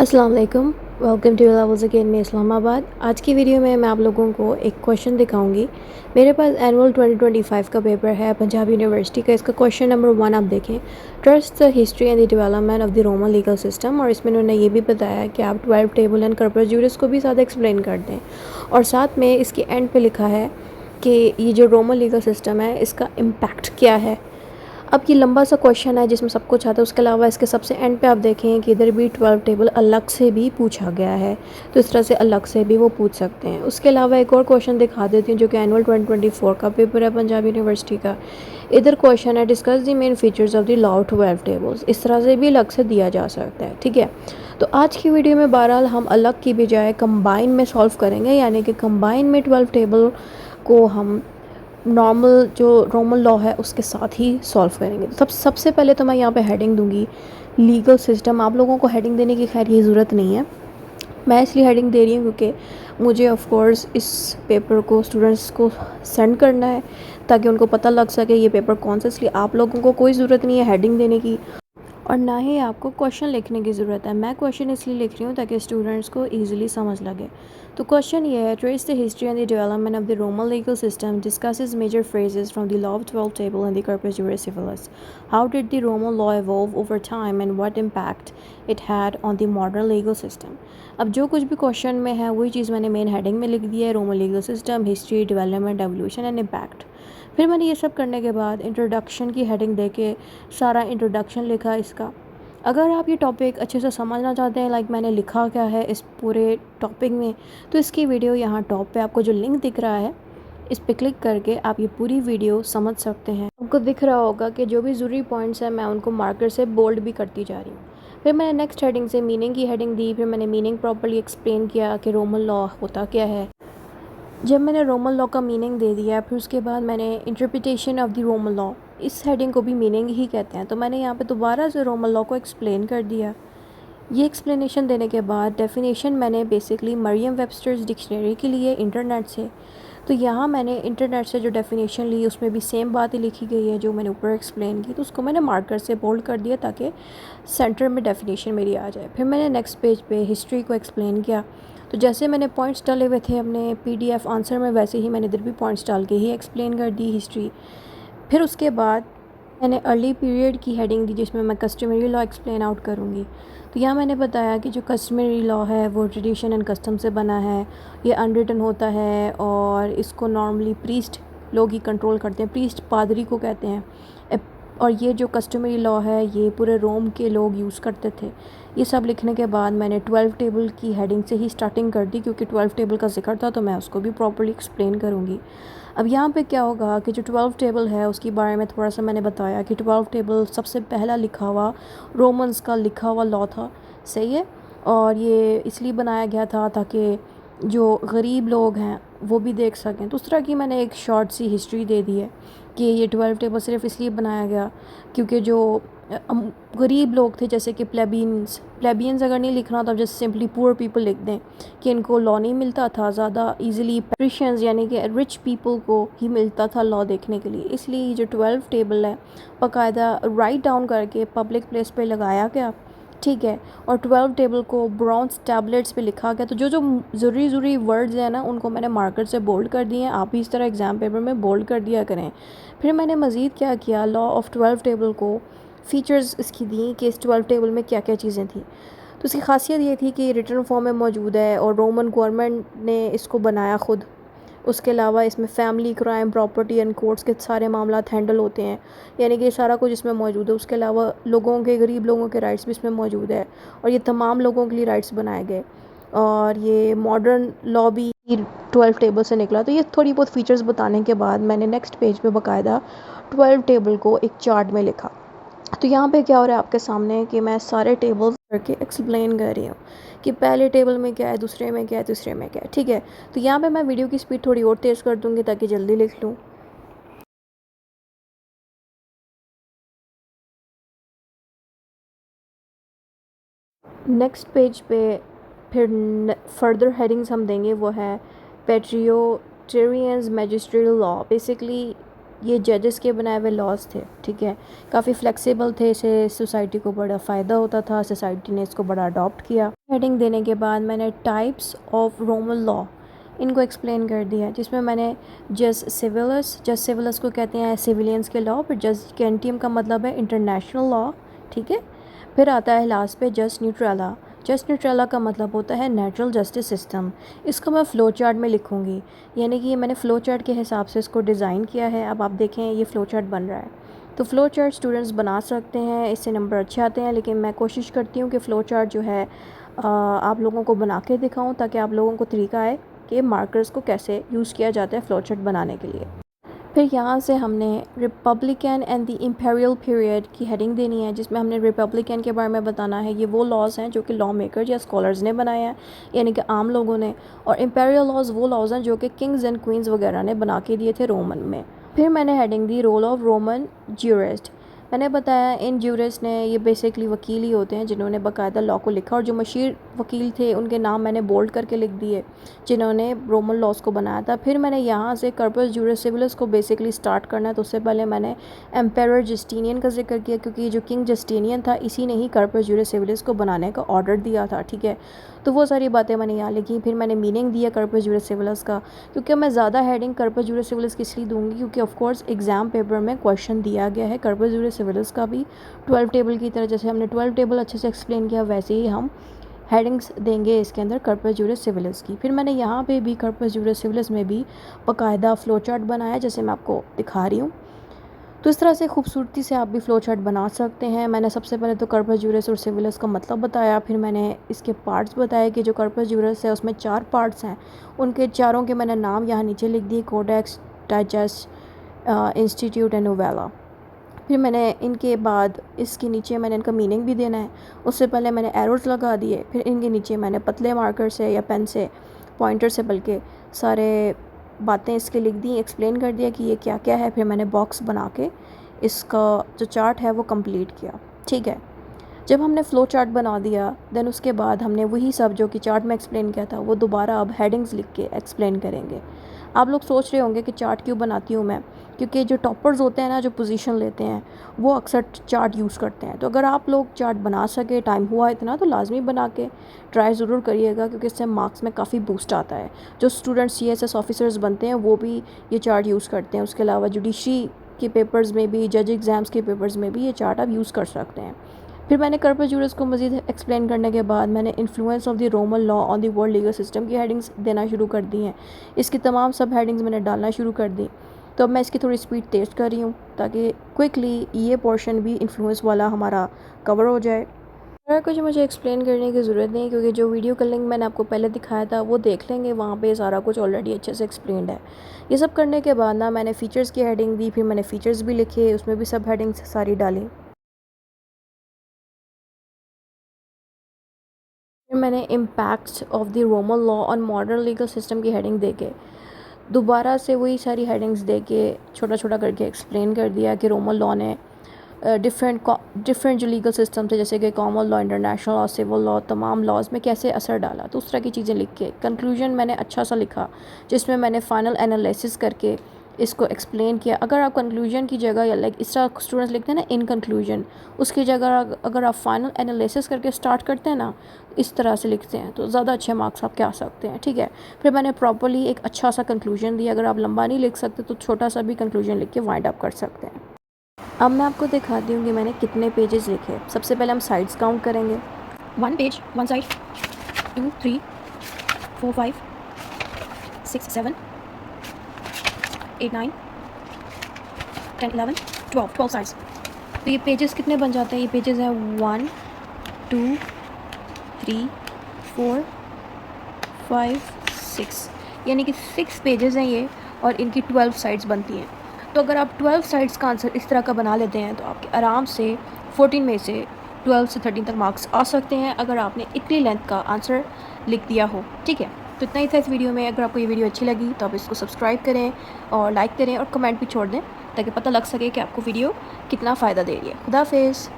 अस्सलाम वालेकुम। Welcome two levels again में इस्लामाबाद। आज की वीडियो में मैं आप लोगों को एक क्वेश्चन दिखाऊंगी। मेरे पास एनुअल 2025 का पेपर है पंजाब यूनिवर्सिटी का। इसका क्वेश्चन नंबर 1 आप देखें, trust the history and the development of the Roman legal system. और इसमें उन्होंने ये भी बताया कि आप 12 टेबल एंड कॉर्पस जुरिस को भी साथ एक्सप्लेन कर दें। और साथ में इसके एंड पे लिखा है कि ये जो रोमन लीगल सिस्टम है इसका इम्पैक्ट क्या है। अब ये लंबा सा क्वेश्चन है जिसमें सब कुछ आता है। उसके अलावा इसके सबसे एंड पे आप देखें कि इधर भी 12 टेबल अलग से भी पूछा गया है, तो इस तरह से अलग से भी वो पूछ सकते हैं। उसके अलावा एक और क्वेश्चन दिखा देती हूँ जो कि एनुअल 2024 का पेपर है पंजाब यूनिवर्सिटी का। इधर क्वेश्चन है, discuss the main features of the law of 12 tables. इस तरह से भी अलग से दिया जा सकता है, ठीक है। तो आज की वीडियो में बहरहाल हम अलग की बजाय कंबाइन में सॉल्व करेंगे, यानी कि कंबाइन में 12 टेबल को हम नॉर्मल जो रोमन लॉ है उसके साथ ही सॉल्व करेंगे। सबसे पहले तो मैं यहाँ पे हेडिंग दूंगी लीगल सिस्टम। आप लोगों को हेडिंग देने की खैर ये ज़रूरत नहीं है, मैं इसलिए हेडिंग दे रही हूँ क्योंकि मुझे ऑफ कोर्स इस पेपर को स्टूडेंट्स को सेंड करना है ताकि उनको पता लग सके ये पेपर कौन सा। इसलिए आप लोगों को कोई ज़रूरत नहीं है हेडिंग देने की और ना ही आपको क्वेश्चन लिखने की ज़रूरत है। मैं क्वेश्चन इसलिए लिख रही हूँ ताकि स्टूडेंट्स को ईजिली समझ लगे। तो क्वेश्चन ये है, trace the history and the development of the Roman legal system, discusses major phrases from the law of 12 table and the Corpus Juris Civilis. How did the Roman law evolve over time and what impact it had on the modern legal system. अब जो कुछ भी question में है वही चीज़ मैंने main heading में लिख दी है, Roman legal system, history, development, evolution and impact. फिर मैंने ये सब करने के बाद इंट्रोडक्शन की हेडिंग दे के सारा इंट्रोडक्शन लिखा इसका। अगर आप ये टॉपिक अच्छे से समझना चाहते हैं, लाइक मैंने लिखा क्या है इस पूरे टॉपिक में, तो इसकी वीडियो यहाँ टॉप पे आपको जो लिंक दिख रहा है इस पर क्लिक करके आप ये पूरी वीडियो समझ सकते हैं। आपको दिख रहा होगा कि जो भी ज़रूरी पॉइंट्स हैं मैं उनको मार्कर से बोल्ड भी करती जा रही हूँ। फिर मैंने नेक्स्ट हेडिंग से मीनिंग की हेडिंग दी। फिर मैंने मीनिंग प्रॉपर्ली एक्सप्लेन किया कि रोमन लॉ होता क्या है। जब मैंने रोमन लॉ का मीनिंग दे दिया फिर उसके बाद मैंने interpretation of the Roman law, इस हेडिंग को भी मीनिंग ही कहते हैं, तो मैंने यहाँ पे दोबारा से रोमन लॉ को एक्सप्लेन कर दिया। ये एक्सप्लेनेशन देने के बाद डेफिनेशन मैंने बेसिकली मरियम वेबस्टर्स डिक्शनरी के लिए इंटरनेट से, तो यहाँ मैंने इंटरनेट से जो डेफिनेशन ली उसमें भी सेम बात ही लिखी गई है जो मैंने ऊपर एक्सप्लेन की, तो उसको मैंने मार्कर से बोल्ड कर दिया ताकि सेंटर में डेफिनेशन मेरी आ जाए। फिर मैंने नेक्स्ट पेज पे हिस्ट्री को एक्सप्लेन किया। तो जैसे मैंने पॉइंट्स डाले हुए थे अपने पीडीएफ आंसर में वैसे ही मैंने इधर भी पॉइंट्स डाल के ही एक्सप्लेन कर दी हिस्ट्री। फिर उसके बाद मैंने अर्ली पीरियड की हेडिंग दी जिसमें मैं कस्टमरी लॉ एक्सप्लेन आउट करूँगी। तो यहाँ मैंने बताया कि जो कस्टमरी लॉ है वो ट्रेडिशन एंड कस्टम से बना है, ये अनरिटन होता है और इसको नॉर्मली प्रीस्ट लोग ही कंट्रोल करते हैं, प्रीस्ट पादरी को कहते हैं। और ये जो कस्टमरी लॉ है ये पूरे रोम के लोग यूज़ करते थे। ये सब लिखने के बाद मैंने 12 टेबल की हेडिंग से ही स्टार्टिंग कर दी क्योंकि 12 टेबल का जिक्र था तो मैं उसको भी प्रॉपर्ली एक्सप्लेन करूँगी। अब यहाँ पे क्या होगा कि जो 12 टेबल है उसके बारे में थोड़ा सा मैंने बताया कि 12 टेबल सबसे पहला लिखा हुआ रोमन्स का लिखा हुआ लॉ था, सही है। और ये इसलिए बनाया गया था ताकि जो गरीब लोग हैं वो भी देख सकें। तो उस तरह की मैंने एक शॉर्ट सी हिस्ट्री दे दी है कि ये 12 टेबल सिर्फ इसलिए बनाया गया क्योंकि जो गरीब लोग थे जैसे कि प्लेबियंस अगर नहीं लिखना तो जस्ट सिंपली पुअर पीपल लिख दें कि इनको लॉ नहीं मिलता था ज़्यादा इजीली, पेट्रिशियंस यानी कि रिच पीपल को ही मिलता था लॉ देखने के लिए। इसलिए ये जो 12 टेबल है बाकायदा राइट डाउन करके पब्लिक प्लेस पे लगाया गया, ठीक है। और 12 टेबल को ब्रॉन्ज टैबलेट्स पे लिखा गया। तो जो जो ज़रूरी वर्ड्स हैं ना उनको मैंने मार्कर से बोल्ड कर दिए हैं, आप भी इस तरह एग्ज़ाम पेपर में बोल्ड कर दिया करें। फिर मैंने मज़ीद क्या किया, लॉ ऑफ़ 12 टेबल को फ़ीचर्स इसकी दी कि इस 12 टेबल में क्या क्या चीज़ें थी। तो इसकी खासियत ये थी कि रिटर्न फॉर्म में मौजूद है और रोमन गवर्नमेंट ने इसको बनाया ख़ुद। उसके अलावा इसमें family, crime, property and courts के सारे मामला हैंडल होते हैं, यानी कि सारा कुछ इसमें मौजूद है। उसके अलावा लोगों के, गरीब लोगों के राइट्स भी इसमें मौजूद है और ये तमाम लोगों के लिए राइट्स बनाए गए। और ये मॉडर्न लॉ भी 12 टेबल से निकला। तो ये थोड़ी बहुत फीचर्स बताने के बाद मैंने नेक्स्ट पेज पे बाकायदा 12 टेबल को एक चार्ट में लिखा। तो यहाँ पे क्या हो रहा है आपके सामने कि मैं सारे टेबल करके एक्सप्लेन कर रही हूँ कि पहले टेबल में क्या है, दूसरे में क्या है, तीसरे में क्या है, ठीक है। तो यहाँ पे मैं वीडियो की स्पीड थोड़ी और तेज़ कर दूँगी ताकि जल्दी लिख लूँ। नेक्स्ट पेज पे फिर फर्दर हेडिंग्स हम देंगे, वो है पेट्रियोटेरियंस मैजिस्ट्रियल लॉ। बेसिकली ये जजेस के बनाए हुए लॉज थे, ठीक है, काफ़ी फ्लेक्सिबल थे, इससे सोसाइटी को बड़ा फ़ायदा होता था, सोसाइटी ने इसको बड़ा अडॉप्ट किया। हेडिंग देने के बाद मैंने टाइप्स ऑफ रोमन लॉ इनको एक्सप्लेन कर दिया, जिसमें मैंने जस सिविलस को कहते हैं सिविलियंस के लॉ, फिर जस कैंटियम का मतलब है इंटरनेशनल लॉ, ठीक है। फिर आता है लास्ट पे जस्ट न्यूट्रला। जस्ट न्यूट्रला का मतलब होता है नेचुरल जस्टिस सिस्टम। इसको मैं फ़्लो चार्ट में लिखूँगी, यानी कि मैंने फ़्लो चार्ट के हिसाब से इसको डिज़ाइन किया है। अब आप देखें ये फ़्लो चार्ट बन रहा है। तो फ़्लो चार्ट स्टूडेंट्स बना सकते हैं, इससे नंबर अच्छे आते हैं, लेकिन मैं कोशिश करती हूँ कि फ़्लो चार्ट जो है आप लोगों को बना के दिखाऊँ, ताकि आप लोगों को तरीका आए कि मार्कर्स को कैसे यूज़ किया जाता है फ़्लो चार्ट बनाने के लिए। फिर यहाँ से हमने Republican and the imperial period की हेडिंग देनी है, जिसमें हमने रिपब्लिकन के बारे में बताना है। ये वो लॉज हैं जो कि लॉ मेकर्स या स्कॉलर्स ने बनाए हैं, यानी कि आम लोगों ने। और इम्पेरियल लॉज वो लॉज हैं जो कि किंग्स एंड क्वींस वगैरह ने बना के दिए थे रोमन में। फिर मैंने हेडिंग दी रोल ऑफ रोमन ज्यूरिस्ट। मैंने बताया इन ज्यूरिस्ट ने, ये बेसिकली वकील ही होते हैं जिन्होंने बाकायदा लॉ को लिखा, और जो मशहूर वकील थे उनके नाम मैंने बोल्ड करके लिख दिए जिन्होंने रोमन लॉज को बनाया था। फिर मैंने यहाँ से कर्पस ज्यूरिस सिविलिस को बेसिकली स्टार्ट करना है, तो उससे पहले मैंने एम्पेरर जस्टिनियन का जिक्र किया, क्योंकि जो किंग जस्टिनियन था इसी ने ही कर्पस ज्यूरिस सिविलिस को बनाने का ऑर्डर दिया था, ठीक है। तो वो सारी बातें मैंने यहाँ लिखी। फिर मैंने मीनिंग दिया कर्पस ज्यूरिस सिविलिस का, क्योंकि मैं ज़्यादा हेडिंग कर्पस ज्यूरिस सिविलिस की इसलिए दूंगी क्योंकि ऑफकोर्स एग्जाम पेपर में क्वेश्चन दिया गया है कर्पस ज्यूरिस सिविलिस का भी 12 टेबल की तरह। जैसे हमने 12 टेबल अच्छे से एक्सप्लेन किया, वैसे ही हम हेडिंग्स देंगे इसके अंदर कर्पस ज्यूरिस सिविलिस की। फिर मैंने यहाँ पे भी कर्पस ज्यूरिस सिविलिस में भी बाकायदा फ़्लो चार्ट बनाया, जैसे मैं आपको दिखा रही हूँ। तो इस तरह से खूबसूरती से आप भी फ़्लो चार्ट बना सकते हैं। मैंने सबसे पहले तो कर्पस ज्यूरिस और सिविलिस का मतलब बताया, फिर मैंने इसके पार्ट्स बताए कि जो कर्पस ज्यूरिस है उसमें 4 पार्ट्स हैं, उनके चारों के मैंने नाम यहाँ नीचे लिख दिए, codex, digest, institute and novella. फिर मैंने इनके बाद इसके नीचे मैंने इनका मीनिंग भी देना है, उससे पहले मैंने एरोज़ लगा दिए। फिर इनके नीचे मैंने पतले मार्कर से या पेन से, पॉइंटर से बल्कि, सारे बातें इसके लिख दी, एक्सप्लेन कर दिया कि ये क्या क्या है। फिर मैंने बॉक्स बना के इसका जो चार्ट है वो कंप्लीट किया, ठीक है। जब हमने फ़्लो चार्ट बना दिया, देन उसके बाद हमने वही सब जो कि चार्ट में एक्सप्लेन किया था वो दोबारा अब हेडिंग्स लिख के एक्सप्लेन करेंगे। आप लोग सोच रहे होंगे कि चार्ट क्यों बनाती हूँ मैं, क्योंकि जो टॉपर्स होते हैं ना, जो पोजीशन लेते हैं, वो अक्सर चार्ट यूज़ करते हैं। तो अगर आप लोग चार्ट बना सके, टाइम हुआ इतना, तो लाजमी बना के ट्राई ज़रूर करिएगा, क्योंकि इससे मार्क्स में काफ़ी बूस्ट आता है। जो स्टूडेंट्स CSS ऑफिसर्स बनते हैं वो भी ये चार्ट यूज़ करते हैं। उसके अलावा जुडिशरी के पेपर्स में भी, जज एग्ज़ाम्स के पेपर्स में भी ये चार्ट आप यूज़ कर सकते हैं। फिर मैंने कर्पस ज्यूरिस को मज़ीद एक्सप्लेन करने के बाद मैंने influence of the Roman law on the world legal system की हेडिंग्स देना शुरू कर दी हैं। इसकी तमाम सब हेडिंग्स मैंने डालना शुरू कर दी। तो अब मैं इसकी थोड़ी स्पीड तेज़ कर रही हूँ, ताकि क्विकली ये पोर्शन भी इन्फ्लुएंस वाला हमारा कवर हो जाए। और कुछ मुझे एक्सप्लेन करने की ज़रूरत नहीं, क्योंकि जो वीडियो का लिंक मैंने आपको पहले दिखाया था वो देख लेंगे, वहाँ पे सारा कुछ ऑलरेडी अच्छे से एक्सप्लेंड है। ये सब करने के बाद ना मैंने फ़ीचर्स की हेडिंग दी, फिर मैंने फ़ीचर्स भी लिखे, उसमें भी सब हेडिंग्स सारी डाली। फिर मैंने impacts of the Roman law on modern legal system की हेडिंग दे के दोबारा से वही सारी हेडिंग्स दे के छोटा छोटा करके एक्सप्लेन कर दिया कि रोमन लॉ ने डिफरेंट जो लीगल सिस्टम थे, जैसे कि common law, international law, civil law, तमाम लॉज में कैसे असर डाला। तो उस तरह की चीज़ें लिख के कंक्लूजन मैंने अच्छा सा लिखा, जिसमें मैंने फ़ाइनल एनालिसिस करके इसको एक्सप्लेन किया। अगर आप कंक्लूजन की जगह, या लाइक इस तरह स्टूडेंट्स लिखते हैं ना इन कंक्लूजन, उसकी जगह अगर आप फाइनल एनालिसिस करके स्टार्ट करते हैं ना, इस तरह से लिखते हैं, तो ज़्यादा अच्छे मार्क्स आपके आ सकते हैं, ठीक है। फिर मैंने प्रॉपर्ली एक अच्छा सा कंक्लूजन दिया। अगर आप लंबा नहीं लिख सकते तो छोटा सा भी कंक्लूजन लिख के वाइंड अप कर सकते हैं। अब मैं आपको दिखाती हूँ कि मैंने कितने पेजेस लिखे। सबसे पहले हम साइड्स काउंट करेंगे। 1 पेज, 1 साइड, 2, 3, 4, 5, 6, 7, 8, 9, 10, 11, 12 साइड्स। तो ये पेजेस कितने बन जाते हैं? ये पेजेस हैं 1, 2, 3, 4, 5, 6, यानी कि 6 पेजेस हैं ये, और इनकी 12 साइड्स बनती हैं। तो अगर आप 12 साइड्स का आंसर इस तरह का बना लेते हैं तो आपके आराम से 14 में से 12 से 13 तक मार्क्स आ सकते हैं, अगर आपने इतनी लेंथ का आंसर लिख दिया हो, ठीक है। तो इतना ही था इस वीडियो में। अगर आपको ये वीडियो अच्छी लगी तो आप इसको सब्सक्राइब करें और लाइक करें और कमेंट भी छोड़ दें, ताकि पता लग सके कि आपको वीडियो कितना फ़ायदा दे रही है। खुदा हाफिज़।